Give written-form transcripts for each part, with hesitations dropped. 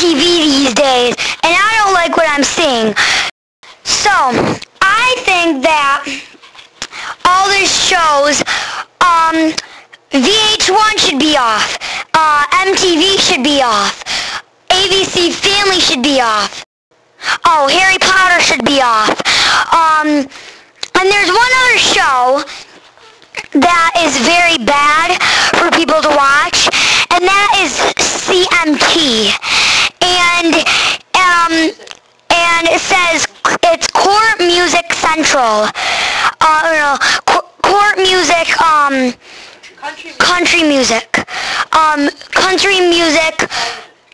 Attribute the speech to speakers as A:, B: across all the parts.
A: TV these days, and I don't like what I'm seeing. So, I think that all these shows, VH1 should be off, MTV should be off, ABC Family should be off, oh, Harry Potter should be off, and there's one other show that is very bad for people to watch, and that is CMT, and it says it's Court Music Central, Court Music, country music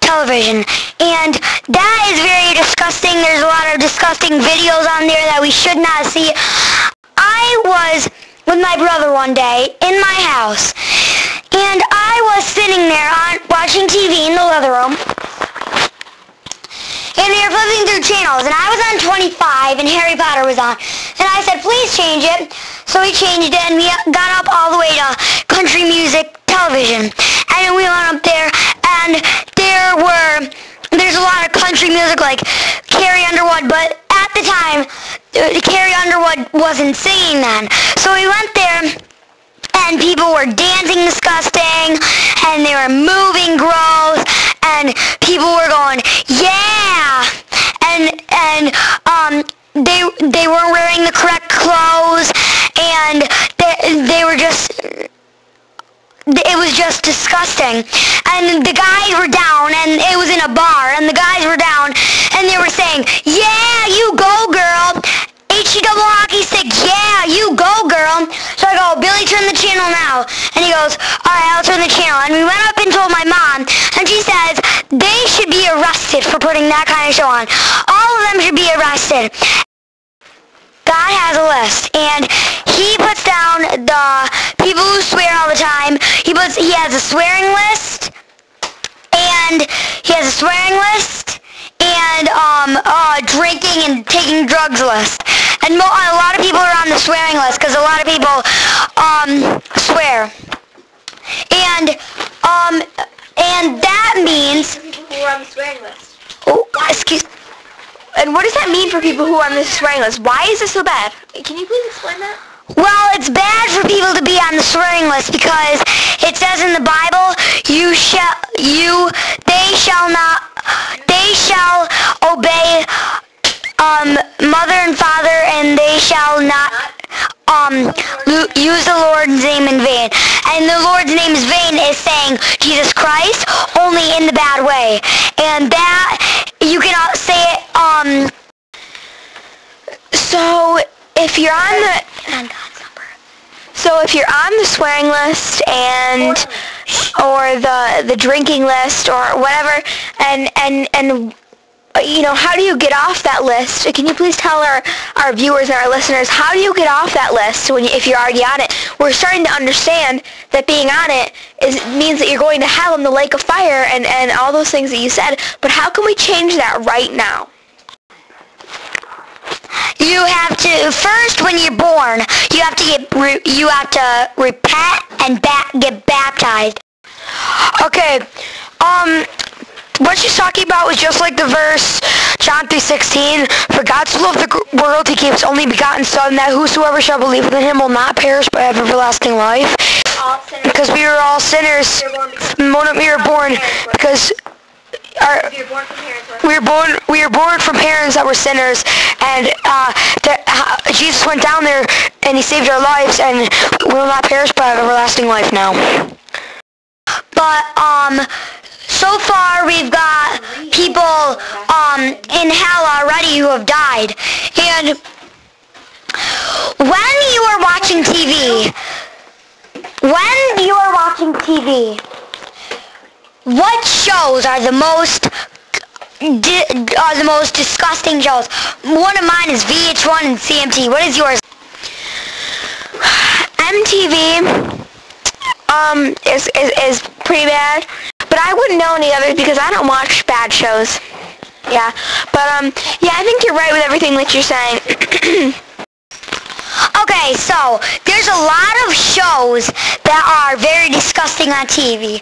A: television, and that is very disgusting. There's a lot of disgusting videos on there that we should not see. I was with my brother one day in my house, and I was sitting there watching TV in the living room, and they were flipping through channels, and I was on 25, and Harry Potter was on, and I said, please change it. So we changed it, and we got up all the way to country music television, and then we went up there, and there's a lot of country music like Carrie Underwood, but at the time, Carrie Underwood wasn't singing then. So we went there, and people were dancing disgusting, and they were moving gross, and people were going, yeah, and they weren't wearing the correct clothes, and they were just, it was just disgusting. And the guys were down, and it was in a bar, and the guys were down, and they were saying, yeah, you go, girl. H-double hockey stick, yeah, you go, girl. So I go, Billy, turn the channel now. And he goes, all right, I'll turn the channel. And we went up and told my mom, and she says they should be arrested for putting that kind of show on. All of them should be arrested. God has a list, and he puts down the people who swear all the time. He has a swearing list, and drinking and taking drugs list. And a lot of people are on the swearing list because a lot of people swear. And that means
B: people who are on the swearing list.
A: Oh, excuse.
B: And what does that mean for people who are on the swearing list? Why is this so bad? Can you please explain that?
A: Well, it's bad for people to be on the swearing list because it says in the Bible, they shall obey mother and father, and they shall not use the Lord's name in vain. And the Lord's name is vain is saying Jesus Christ, only in the bad way. And that, you can say it,
B: So if you're on the swearing list or the drinking list or whatever, and you know, how do you get off that list? Can you please tell our viewers and our listeners, how do you get off that list if you're already on it? We're starting to understand that being on it means that you're going to hell in the lake of fire and all those things that you said, but how can we change that right now?
A: You have to, first when you're born, you have to repent and get baptized.
B: Okay, what she's talking about was just like the verse, John 3:16, for God so loved the world, he gave his only begotten Son, that whosoever shall believe in him will not perish but have everlasting life. Because we were all sinners the moment we were born, because we were born from parents that were sinners, and Jesus went down there and he saved our lives, and we will not perish but have everlasting life now.
A: But so far we've got people in hell already who have died. And when you are watching TV, what shows are the most disgusting shows? One of mine is VH1 and CMT. What is yours?
B: MTV is pretty bad, but I wouldn't know any others because I don't watch bad shows. Yeah, but yeah, I think you're right with everything that you're saying.
A: Okay, so there's a lot of shows that are very disgusting on TV.